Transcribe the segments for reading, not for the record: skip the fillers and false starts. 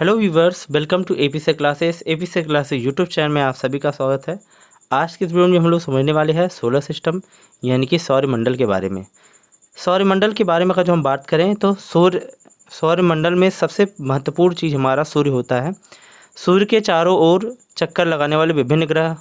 Hello viewers, welcome to एपीसे classes. एपीसे classes YouTube channel में आप सभी का स्वागत है। आज के इस वीडियो में हम लोग समझने वाले हैं सोलर सिस्टम यानी कि सौरमंडल के बारे में। सौरमंडल के बारे में अगर जो हम बात करें तो सौरमंडल में सबसे महत्वपूर्ण चीज़ हमारा सूर्य होता है। सूर्य के चारों ओर चक्कर लगाने वाले विभिन्न ग्रह,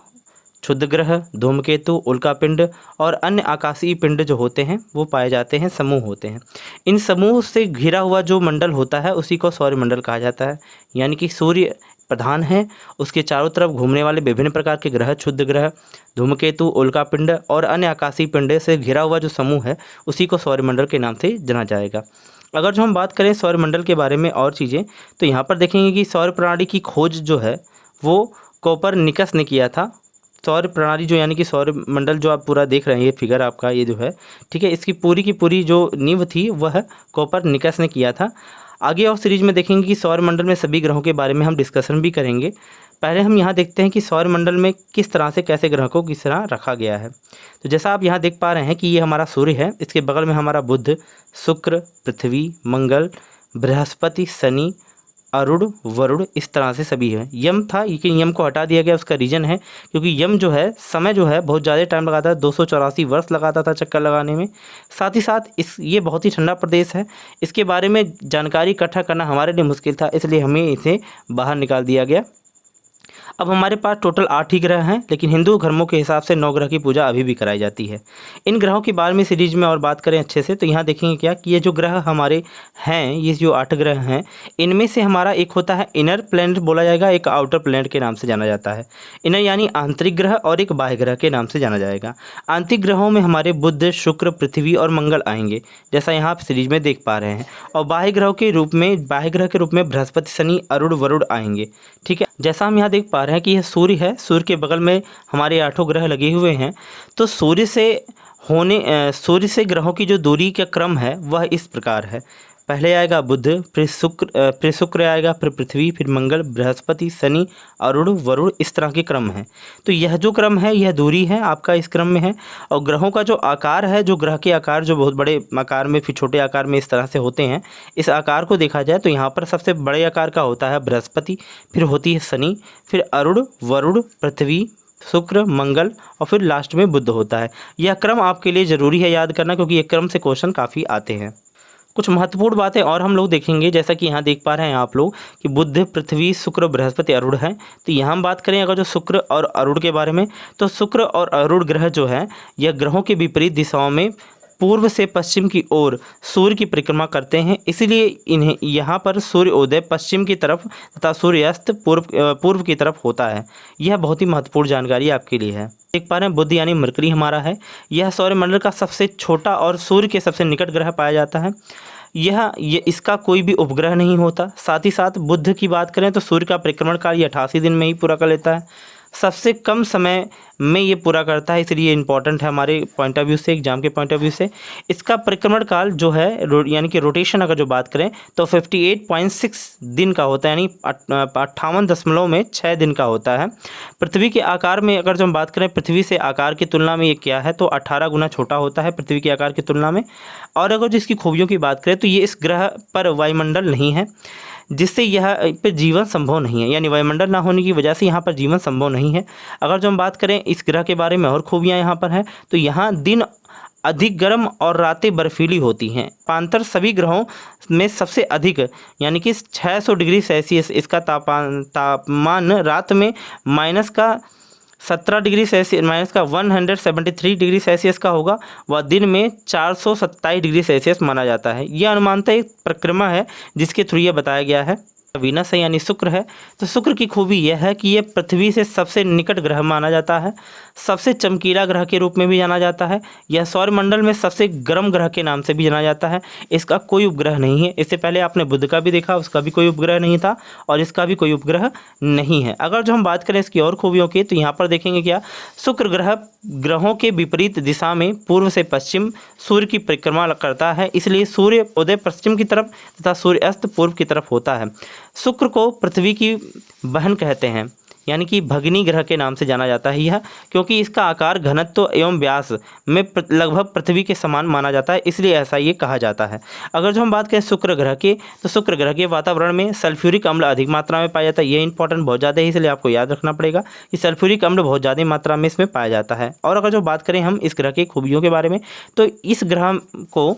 क्षुद्र ग्रह, धूमकेतु, उल्कापिंड और अन्य आकाशीय पिंड जो होते हैं वो पाए जाते हैं, समूह होते हैं। इन समूह से घिरा हुआ जो मंडल होता है उसी को सौरमंडल कहा जाता है। यानी कि सूर्य प्रधान है, उसके चारों तरफ घूमने वाले विभिन्न प्रकार के ग्रह, क्षुद्र ग्रह, धूमकेतु, उल्कापिंड और अन्य आकाशीय पिंड से घिरा हुआ जो समूह है उसी को सौरमंडल के नाम से जाना जाएगा। अगर जो हम बात करें सौरमंडल के बारे में और चीज़ें, तो यहाँ पर देखेंगे कि सौर प्रणाली की खोज जो है वो कोपरनिकस ने किया था। सौर प्रणाली जो यानी कि सौर मंडल जो आप पूरा देख रहे हैं, ये फिगर आपका ये जो है, ठीक है, इसकी पूरी की पूरी जो नींव थी वह कोपरनिकस ने किया था। आगे और सीरीज में देखेंगे कि सौर मंडल में सभी ग्रहों के बारे में हम डिस्कशन भी करेंगे। पहले हम यहाँ देखते हैं कि सौर मंडल में किस तरह से कैसे ग्रह को किस तरह रखा गया है। तो जैसा आप यहाँ देख पा रहे हैं कि ये हमारा सूर्य है, इसके बगल में हमारा बुध, शुक्र, पृथ्वी, मंगल, बृहस्पति, शनि, अरुण, वरुण, इस तरह से सभी है। यम था, लेकिन यम को हटा दिया गया। उसका रीज़न है क्योंकि यम जो है समय जो है बहुत ज़्यादा टाइम लगाता है, 284 वर्ष लगाता था चक्कर लगाने में। साथ ही साथ ये बहुत ही ठंडा प्रदेश है, इसके बारे में जानकारी इकट्ठा करना हमारे लिए मुश्किल था, इसलिए हमें इसे बाहर निकाल दिया गया। अब हमारे पास टोटल 8 ही ग्रह हैं, लेकिन हिंदू धर्मों के हिसाब से 9 ग्रह की पूजा अभी भी कराई जाती है। इन ग्रहों के बारे में सीरीज में और बात करें अच्छे से, तो यहाँ देखेंगे क्या कि ये जो ग्रह हमारे हैं, ये जो 8 ग्रह हैं, इनमें से हमारा एक होता है इनर प्लैनेट बोला जाएगा, एक आउटर प्लैनेट के नाम से जाना जाता है। इनर यानी आंतरिक ग्रह और एक बाह्य ग्रह के नाम से जाना जाएगा। आंतरिक ग्रहों में हमारे बुध, शुक्र, पृथ्वी और मंगल आएंगे, जैसा यहाँ आप सीरीज में देख पा रहे हैं। और बाह्य ग्रह के रूप में बृहस्पति, शनि, अरुण, वरुण आएंगे। ठीक है, जैसा हम यहाँ देख पा रहे हैं कि यह सूर्य है, सूर्य के बगल में हमारे 8 ग्रह लगे हुए हैं। तो सूर्य से ग्रहों की जो दूरी का क्रम है वह इस प्रकार है। पहले आएगा बुध, फिर शुक्र आएगा, फिर पृथ्वी, फिर मंगल, बृहस्पति, शनि, अरुण, वरुण, इस तरह के क्रम है। तो यह जो क्रम है, यह दूरी है आपका इस क्रम में है। और ग्रहों का जो आकार है, जो ग्रह के आकार जो बहुत बड़े आकार में फिर छोटे आकार में इस तरह से होते हैं, इस आकार को देखा जाए तो यहाँ पर सबसे बड़े आकार का होता है बृहस्पति, फिर होती है शनि, फिर अरुण, वरुण, पृथ्वी, शुक्र, मंगल और फिर लास्ट में बुध होता है। यह क्रम आपके लिए ज़रूरी है याद करना, क्योंकि ये क्रम से क्वेश्चन काफ़ी आते हैं। कुछ महत्वपूर्ण बातें और हम लोग देखेंगे, जैसा कि यहाँ देख पा रहे हैं आप लोग कि बुध, पृथ्वी, शुक्र, बृहस्पति, अरुण है। तो यहाँ हम बात करें अगर जो शुक्र और अरुण के बारे में, तो शुक्र और अरुण ग्रह जो है यह ग्रहों के विपरीत दिशाओं में पूर्व से पश्चिम की ओर सूर्य की परिक्रमा करते हैं, इसलिए इन्हें यहाँ पर सूर्योदय पश्चिम की तरफ तथा सूर्यास्त पूर्व की तरफ होता है। यह बहुत ही महत्वपूर्ण जानकारी आपके लिए है। देख पा रहे हैं बुध यानी मरकरी हमारा है, यह सौरमंडल का सबसे छोटा और सूर्य के सबसे निकट ग्रह पाया जाता है। ये इसका कोई भी उपग्रह नहीं होता। साथ ही साथ बुध की बात करें तो सूर्य का परिक्रमण काल 88 दिन में ही पूरा कर लेता है, सबसे कम समय में ये पूरा करता है, इसलिए इंपॉर्टेंट है हमारे पॉइंट ऑफ व्यू से, एग्जाम के पॉइंट ऑफ व्यू से। इसका परिक्रमण काल जो है यानी कि रोटेशन अगर जो बात करें तो 58.6 दिन का होता है, यानी 58.6 दिन का होता है। पृथ्वी के आकार में अगर जो हम बात करें, पृथ्वी से आकार की तुलना में ये क्या है तो 18 गुना छोटा होता है पृथ्वी के आकार की तुलना में। और अगर जिसकी खूबियों की बात करें तो ये इस ग्रह पर वायुमंडल नहीं है, जिससे यह पर जीवन संभव नहीं है, यानी वायुमंडल ना होने की वजह से यहाँ पर जीवन संभव नहीं है। अगर जो हम बात करें इस ग्रह के बारे में और खूबियाँ यहाँ पर हैं, तो यहाँ दिन अधिक गर्म और रातें बर्फीली होती हैं। पांतर सभी ग्रहों में सबसे अधिक यानी कि 600 डिग्री सेल्सियस इसका तापमान रात में -17 डिग्री सेल्सियस, -173 डिग्री सेल्सियस का होगा, व दिन में 427 डिग्री सेल्सियस माना जाता है। यह अनुमानतः एक प्रक्रिया है जिसके थ्रू यह बताया गया है। वीनस है यानी शुक्र है, तो शुक्र की खूबी यह है कि यह पृथ्वी से सबसे निकट ग्रह माना जाता है, सबसे चमकीला ग्रह के रूप में भी जाना जाता है। यह सौरमंडल में सबसे गर्म ग्रह के नाम से भी जाना जाता है। इसका कोई उपग्रह नहीं है। इससे पहले आपने बुध का भी देखा, उसका भी कोई उपग्रह नहीं था और इसका भी कोई उपग्रह नहीं है। अगर जो हम बात करें इसकी और खूबियों की, तो यहाँ पर देखेंगे क्या, शुक्र ग्रह ग्रहों के विपरीत दिशा में पूर्व से पश्चिम सूर्य की परिक्रमा करता है, इसलिए सूर्य उदय पश्चिम की तरफ तथा सूर्यास्त पूर्व की तरफ होता है। शुक्र को पृथ्वी की बहन कहते हैं। यानी कि भगिनी ग्रह के नाम से जाना जाता है यह, क्योंकि इसका आकार, घनत्व एवं व्यास में लगभग पृथ्वी के समान माना जाता है, इसलिए ऐसा ये कहा जाता है। अगर जो हम बात करें शुक्र ग्रह की, तो शुक्र ग्रह के वातावरण में सल्फ्यूरिक अम्ल अधिक मात्रा में पाया जाता है। ये इंपॉर्टेंट बहुत ज़्यादा है, इसलिए आपको याद रखना पड़ेगा कि सल्फ्यूरिक अम्ल बहुत ज़्यादा मात्रा में इसमें पाया जाता है। और अगर जो बात करें हम इस ग्रह की खूबियों के बारे में, तो इस ग्रह को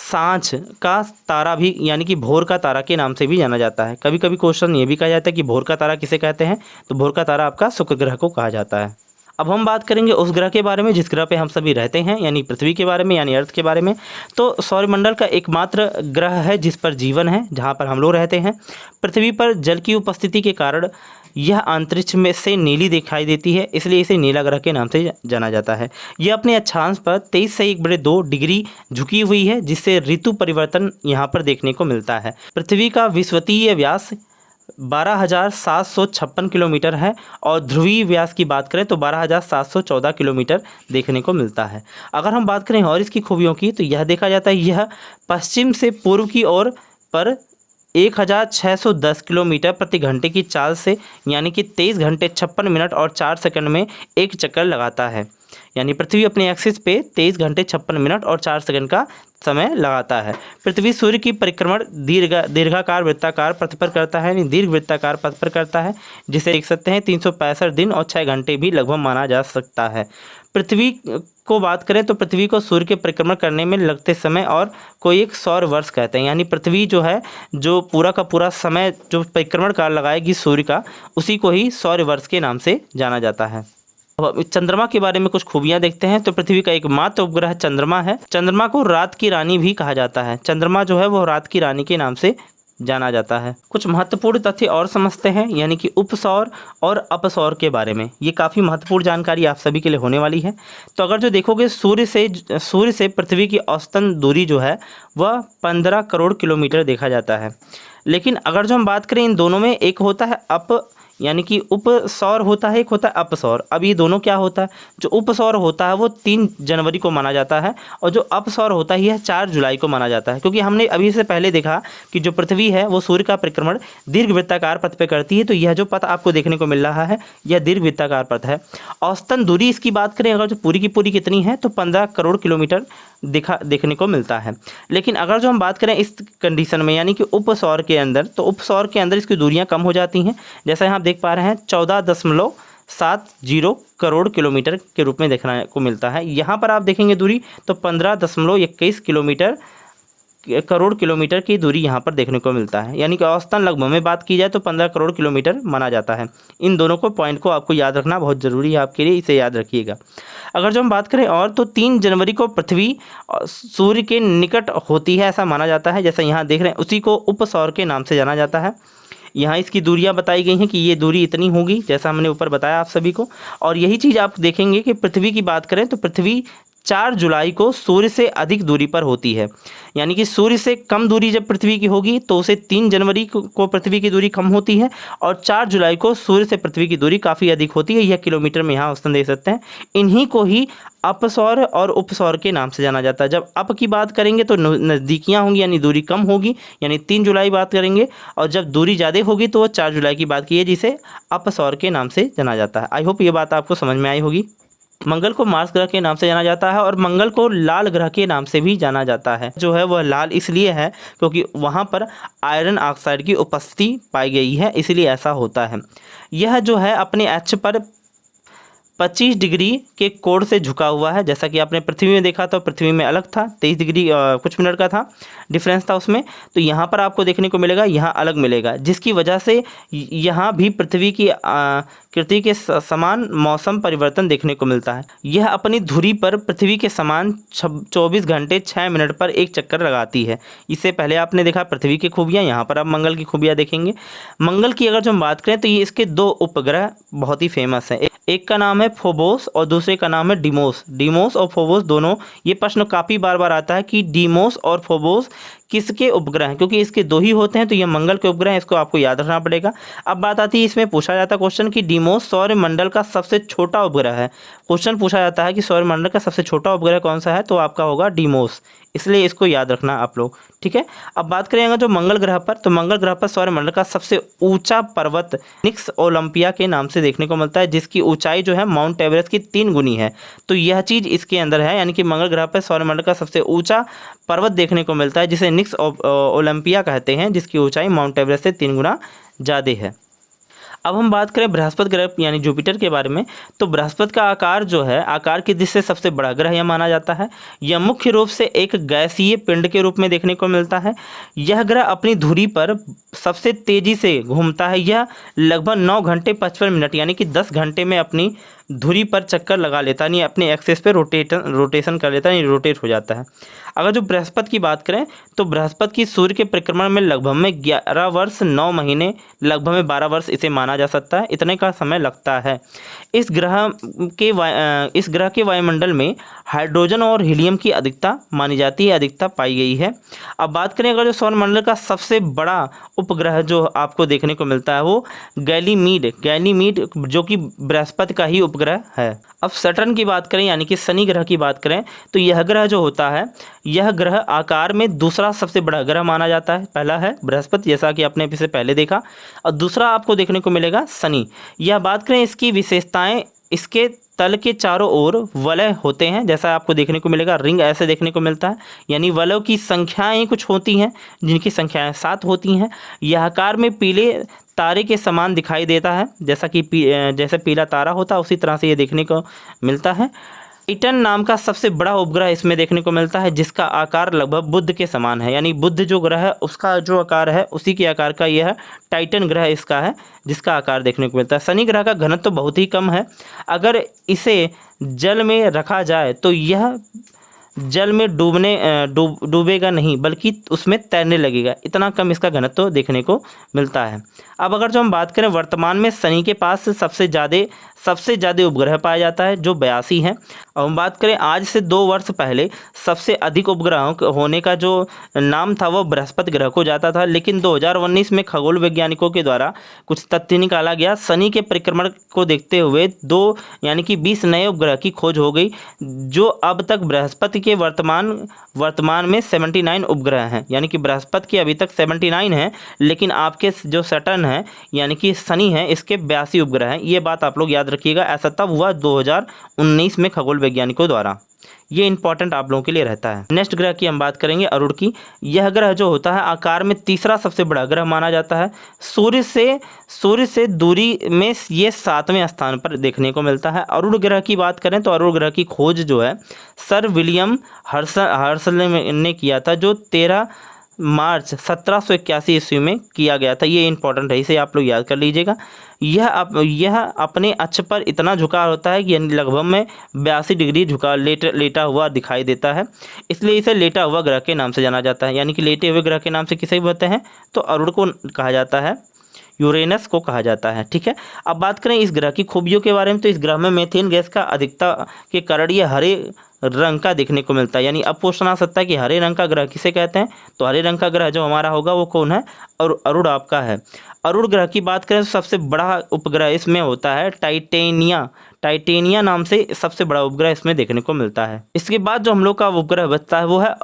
सांझ का तारा भी, यानी कि भोर का तारा के नाम से भी जाना जाता है। कभी कभी क्वेश्चन ये भी कहा जाता है कि भोर का तारा किसे कहते हैं, तो भोर का तारा आपका शुक्र ग्रह को कहा जाता है। अब हम बात करेंगे उस ग्रह के बारे में जिस ग्रह पे हम सभी रहते हैं, यानी पृथ्वी के बारे में, यानी अर्थ के बारे में। तो सौरमंडल का एकमात्र ग्रह है जिस पर जीवन है, जहाँ पर हम लोग रहते हैं। पृथ्वी पर जल की उपस्थिति के कारण यह अंतरिक्ष में से नीली दिखाई देती है, इसलिए इसे नीला ग्रह के नाम से जाना जाता है। यह अपने अक्षांश पर 23 से 1/2 डिग्री झुकी हुई है, जिससे ऋतु परिवर्तन यहाँ पर देखने को मिलता है। पृथ्वी का विषुवतीय व्यास 12,756 किलोमीटर है और ध्रुवीय व्यास की बात करें तो 12,714 किलोमीटर देखने को मिलता है। अगर हम बात करें और इसकी खूबियों की, तो यह देखा जाता है यह पश्चिम से पूर्व की ओर पर 1610 किलोमीटर प्रति घंटे की चाल से, यानी कि 23 घंटे 56 मिनट और 4 सेकंड में एक चक्कर लगाता है। यानी पृथ्वी अपने एक्सिस पे 23 घंटे 56 मिनट और 4 सेकंड का समय लगाता है। पृथ्वी सूर्य की परिक्रमण दीर्घाकार वृत्ताकार पथ पर करता है, यानी दीर्घ वृत्ताकार पथ पर करता है, जिसे देख सकते हैं 365 दिन और 6 घंटे भी लगभग माना जा सकता है। पृथ्वी को बात करें तो पृथ्वी को सूर्य के परिक्रमण करने में लगते समय और कोई एक सौर वर्ष कहते हैं, यानी पृथ्वी जो है, जो पूरा का पूरा समय जो परिक्रमण काल लगाएगी सूर्य का, उसी को ही सौर वर्ष के नाम से जाना जाता है। अब चंद्रमा के बारे में कुछ खूबियां देखते हैं। तो पृथ्वी का एकमात्र उपग्रह चंद्रमा है। चंद्रमा को रात की रानी भी कहा जाता है। चंद्रमा जो है वो रात की रानी के नाम से जाना जाता है। कुछ महत्वपूर्ण तथ्य और समझते हैं, यानी कि उपसौर और अपसौर के बारे में। ये काफ़ी महत्वपूर्ण जानकारी आप सभी के लिए होने वाली है। तो अगर जो देखोगे सूर्य से पृथ्वी की औसतन दूरी जो है वह 15 करोड़ किलोमीटर देखा जाता है। लेकिन अगर जो हम बात करें इन दोनों में, एक होता है यानी कि उपसौर होता है, एक होता है अपसौर। अब ये दोनों क्या होता है, जो उपसौर होता है वो 3 जनवरी को माना जाता है और जो अपसौर होता है यह 4 जुलाई को माना जाता है। क्योंकि हमने अभी से पहले देखा कि जो पृथ्वी है वो सूर्य का परिक्रमण दीर्घवृत्ताकार पथ पे करती है, तो यह जो पथ आपको देखने को मिल रहा है यह दीर्घवृत्ताकार पथ है। औसतन दूरी इसकी बात करें अगर जो पूरी की पूरी कितनी है, तो 15 करोड़ किलोमीटर देखने को मिलता है। लेकिन अगर जो हम बात करें इस कंडीशन में, यानी कि उपसौर के अंदर, तो उपसौर के अंदर इसकी दूरियां कम हो जाती हैं। जैसा यहाँ देख पा रहे हैं 14.70 करोड़ किलोमीटर के रूप में देखने को मिलता है। यहाँ पर आप देखेंगे दूरी तो 15.21 करोड़ किलोमीटर की दूरी यहाँ पर देखने को मिलता है। यानी कि औसतन लगभग में बात की जाए तो 15 करोड़ किलोमीटर माना जाता है। इन दोनों को पॉइंट को आपको याद रखना बहुत ज़रूरी है आपके लिए, इसे याद रखिएगा। अगर जो हम बात करें और, तो 3 जनवरी को पृथ्वी सूर्य के निकट होती है ऐसा माना जाता है। जैसा यहाँ देख रहे हैं उसी को उपसौर के नाम से जाना जाता है। यहाँ इसकी दूरियां बताई गई हैं कि ये दूरी इतनी होगी, जैसा हमने ऊपर बताया आप सभी को। और यही चीज़ आप देखेंगे कि पृथ्वी की बात करें तो पृथ्वी 4 जुलाई को सूर्य से अधिक दूरी पर होती है। यानी कि सूर्य से कम दूरी जब पृथ्वी की होगी तो उसे 3 जनवरी को पृथ्वी की दूरी कम होती है और 4 जुलाई को सूर्य से पृथ्वी की दूरी काफ़ी अधिक होती है। यह किलोमीटर में यहाँ औसतन देख सकते हैं। इन्हीं को ही अपसौर और उपसौर के नाम से जाना जाता है। जब अप की बात करेंगे तो नज़दीकियाँ होंगी, यानी दूरी कम होगी, यानी 3 जुलाई बात करेंगे, और जब दूरी ज़्यादा होगी तो वो 4 जुलाई की बात की है, जिसे अपसौर के नाम से जाना जाता है। आई होप ये बात आपको समझ में आई होगी। मंगल को मार्स ग्रह के नाम से जाना जाता है और मंगल को लाल ग्रह के नाम से भी जाना जाता है। जो है वह लाल इसलिए है क्योंकि वहाँ पर आयरन ऑक्साइड की उपस्थिति पाई गई है, इसलिए ऐसा होता है। यह जो है अपने अक्ष पर 25 डिग्री के कोण से झुका हुआ है। जैसा कि आपने पृथ्वी में देखा तो पृथ्वी में अलग था, 23 डिग्री कुछ मिनट का था डिफरेंस था उसमें, तो यहाँ पर आपको देखने को मिलेगा यहाँ अलग मिलेगा, जिसकी वजह से यहाँ भी पृथ्वी के समान मौसम परिवर्तन देखने को मिलता है। यह अपनी धुरी पर पृथ्वी के समान 24 घंटे 6 मिनट पर एक चक्कर लगाती है। इससे पहले आपने देखा पृथ्वी की खूबियाँ, यहाँ पर आप मंगल की खूबियाँ देखेंगे। मंगल की अगर जो हम बात करें तो ये इसके 2 उपग्रह बहुत ही फेमस हैं। एक का नाम है फोबोस और दूसरे का नाम है डीमोस। डीमोस और फोबोस दोनों, ये प्रश्न काफ़ी बार आता है कि डीमोस और फोबोस किसके उपग्रह हैं, क्योंकि इसके 2 ही होते हैं, तो ये मंगल के उपग्रह हैं, इसको आपको याद रखना पड़ेगा। अब बात आती है, इसमें पूछा जाता है क्वेश्चन कि डीमोस सौरमंडल का सबसे छोटा उपग्रह है। क्वेश्चन पूछा जाता है कि सौरमंडल का सबसे छोटा उपग्रह कौन सा है, तो आपका होगा डीमोस, इसलिए इसको याद रखना आप लोग, ठीक है। अब बात करेंगे जो मंगल ग्रह पर, तो मंगल ग्रह पर सौरमंडल का सबसे ऊंचा पर्वत निक्स ओलंपिया के नाम से देखने को मिलता है, जिसकी ऊंचाई जो है माउंट एवरेस्ट की 3 गुनी है। तो यह चीज़ इसके अंदर है, यानी कि मंगल ग्रह पर सौरमंडल का सबसे ऊंचा पर्वत देखने को मिलता है, जिसे निक्स ओलंपिया कहते हैं, जिसकी ऊंचाई माउंट एवरेस्ट से 3 गुना ज़्यादा है। अब हम बात करें बृहस्पति ग्रह यानी जुपिटर के बारे में, तो बृहस्पति का आकार जो है, आकार की दृष्टि से सबसे बड़ा ग्रह यह माना जाता है। यह मुख्य रूप से एक गैसीय पिंड के रूप में देखने को मिलता है। यह ग्रह अपनी धुरी पर सबसे तेजी से घूमता है। यह लगभग 9 घंटे 55 मिनट यानी कि 10 घंटे में अपनी धुरी पर चक्कर लगा लेता है, यानी अपने एक्सेस पे रोटेशन कर लेता है, यानी रोटेट हो जाता है। अगर जो बृहस्पति की बात करें, तो बृहस्पति की सूर्य के परिक्रमण में लगभग में 11 वर्ष 9 महीने, लगभग में 12 वर्ष इसे माना जा सकता है, इतने का समय लगता है। इस ग्रह के वायुमंडल में हाइड्रोजन और हीलियम की अधिकता मानी जाती है, अधिकता पाई गई है। अब बात करें अगर जो सौरमंडल का सबसे बड़ा उपग्रह जो आपको देखने को मिलता है, वो गैलीमीड जो कि बृहस्पति का ही उपग्रह है। अब सैटर्न की बात करें, यानी कि शनि ग्रह की बात करें, तो यह ग्रह जो होता है, यह ग्रह आकार में दूसरा सबसे बड़ा ग्रह माना जाता है। पहला है बृहस्पति, जैसा कि आपने इसे पहले देखा, और दूसरा आपको देखने को मिलेगा शनि। यह बात करें इसकी विशेषताएं, इसके तल के चारों ओर वलय होते हैं, जैसा आपको देखने को मिलेगा, रिंग ऐसे देखने को मिलता है, यानी वलयों की संख्याएं कुछ होती हैं, जिनकी संख्याएं 7 होती हैं। यह आकार में पीले तारे के समान दिखाई देता है, जैसा कि जैसे पीला तारा होता है, उसी तरह से ये देखने को मिलता है। टाइटन नाम का सबसे बड़ा उपग्रह इसमें देखने को मिलता है, जिसका आकार लगभग बुध के समान है, यानी बुध जो ग्रह है उसका जो आकार है उसी के आकार का यह टाइटन ग्रह इसका है, जिसका आकार देखने को मिलता है। शनि ग्रह का घनत्व तो बहुत ही कम है। अगर इसे जल में रखा जाए तो यह जल में डूबेगा नहीं, बल्कि उसमें तैरने लगेगा, इतना कम इसका घनत्व देखने को मिलता है। अब अगर जो हम बात करें, वर्तमान में शनि के पास सबसे ज़्यादा उपग्रह पाया जाता है, जो 82 हैं। अब हम बात करें आज से 2 वर्ष पहले सबसे अधिक उपग्रहों होने का जो नाम था वो बृहस्पति ग्रह को जाता था, लेकिन 2019 में खगोल वैज्ञानिकों के द्वारा कुछ तथ्य निकाला गया। शनि के परिक्रमण को देखते हुए 2 यानी कि 20 नए उपग्रह की खोज हो गई, जो अब तक बृहस्पति के वर्तमान में 79 उपग्रह हैं, यानी कि बृहस्पति के अभी तक 79 हैं, लेकिन आपके जो सैटर्न है यानी कि शनि है, इसके 82 उपग्रह हैं। ये बात आप लोग याद रखिएगा, ऐसा तब हुआ 2019 में खगोल वैज्ञानिकों द्वारा। ये इंपॉर्टेंट आप लोगों के लिए रहता है। नेक्स्ट ग्रह की हम बात करेंगे, अरुण की। यह ग्रह जो होता है आकार में तीसरा सबसे बड़ा ग्रह माना जाता है। सूर्य से दूरी में ये 7वें स्थान पर देखने को मिलता है। अरुण ग्रह की बात करें तो अरुण ग्रह की खोज जो है सर विलियम हर्सल ने किया था, जो 13 मार्च 1781 ईस्वी में किया गया था। ये इंपॉर्टेंट है, इसे आप लोग याद कर लीजिएगा। यह अपने अक्ष पर इतना झुका होता है कि लगभग में 82 डिग्री झुका लेटा हुआ दिखाई देता है, इसलिए इसे लेटा हुआ ग्रह के नाम से जाना जाता है। यानी कि लेटे हुए ग्रह के नाम से किसे बोलते हैं, तो अरुण को कहा जाता है, यूरेनस को कहा जाता है, ठीक है। अब बात करें इस ग्रह की खूबियों के बारे में, तो इस ग्रह में मीथेन गैस का अधिकता के कारण यह हरे रंग का देखने को मिलता है। यानी अब क्वेश्चन आ सकता है कि हरे रंग का ग्रह किसे कहते हैं, तो हरे रंग का ग्रह जो हमारा होगा वो कौन है, और अरुण आपका है। अरुण ग्रह की बात करें तो सबसे बड़ा उपग्रह इसमें होता है टाइटेनिया नाम से सबसे बड़ा उपग्रह इसमें देखने को मिलता है। इसके बाद जो हम लोग का उपग्रह बचता है वो है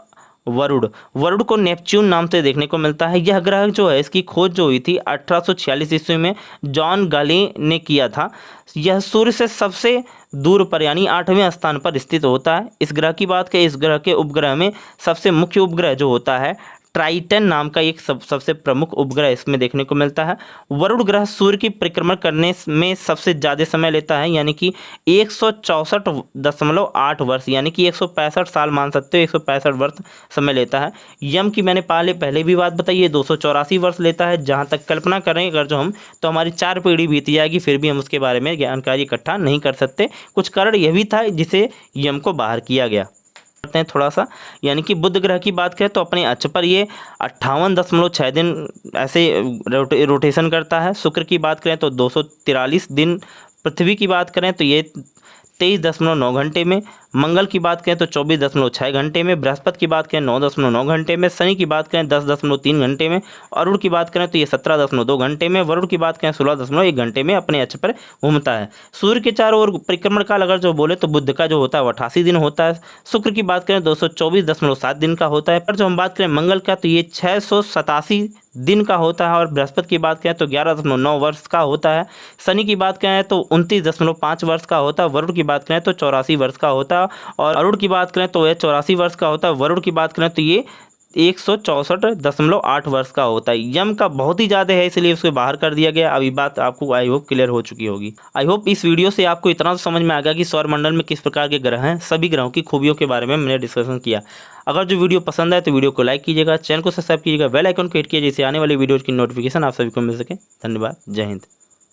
वरुण को नेपच्यून नाम से देखने को मिलता है। यह ग्रह जो है इसकी खोज जो हुई थी 1846 ईस्वी में जॉन गाले ने किया था। यह सूर्य से सबसे दूर पर यानी 8वें स्थान पर स्थित होता है। इस ग्रह की बात करें, इस ग्रह के उपग्रह में सबसे मुख्य उपग्रह जो होता है ट्राइटन नाम का एक सबसे प्रमुख उपग्रह इसमें देखने को मिलता है। वरुण ग्रह सूर्य की परिक्रमण करने में सबसे ज़्यादा समय लेता है, यानी कि 164.8 वर्ष, यानी कि 165 साल मान सकते हो, 165 वर्ष समय लेता है। यम की मैंने पहले भी बात बताई है, 284 वर्ष लेता है। जहाँ तक कल्पना करें अगर जो हम, तो हमारी 4 पीढ़ी बीत जाएगी, फिर भी हम उसके बारे में जानकारी इकट्ठा नहीं कर सकते। कुछ कारण यह भी था जिसे यम को बाहर किया गया हैं थोड़ा सा। यानी कि बुध ग्रह की बात करें तो अपने अक्ष पर ये 58.6 दिन ऐसे रोटेशन करता है। शुक्र की बात करें तो 243 दिन। पृथ्वी की बात करें तो ये 23.9 घंटे में, मंगल की बात करें तो 24.6 घंटे में, बृहस्पति की बात करें 9.9 घंटे में, शनि की बात करें 10.3 घंटे में, अरुण की बात करें तो ये 17.2 घंटे में, वरुण की बात करें 16.1 घंटे में अपने अक्ष पर घूमता है। सूर्य के चारों ओर परिक्रमण काल अगर जो बोले तो बुध का जो होता है वो 88 दिन होता है। शुक्र की बात करें 224.7 दिन का होता है। पर जो हम बात करें मंगल का तो ये 687 दिन का होता है, और बृहस्पति की बात करें तो 11.9 वर्ष का होता है। शनि की बात करें तो 29.5 वर्ष का होता है। वरुण की बात करें तो 84 वर्ष का होता है, और अरुण की बात करें तो यह 84 वर्ष का होता है। वरुण की बात करें तो ये 164.8 वर्ष का होता है। यम का बहुत ही ज़्यादा है, इसलिए उसको बाहर कर दिया गया। अभी बात आपको आई होप क्लियर हो चुकी होगी। आई होप इस वीडियो से आपको इतना तो समझ में आ गया कि सौरमंडल में किस प्रकार के ग्रह हैं। सभी ग्रहों की खूबियों के बारे में मैंने डिस्कशन किया। अगर जो वीडियो पसंद आए तो वीडियो को लाइक कीजिएगा, चैनल को सब्सक्राइब कीजिएगा, बेल आइकन को हिट कीजिए, जिससे आने वाली वीडियो की नोटिफिकेशन आप सभी को मिल सके। धन्यवाद। जय हिंद।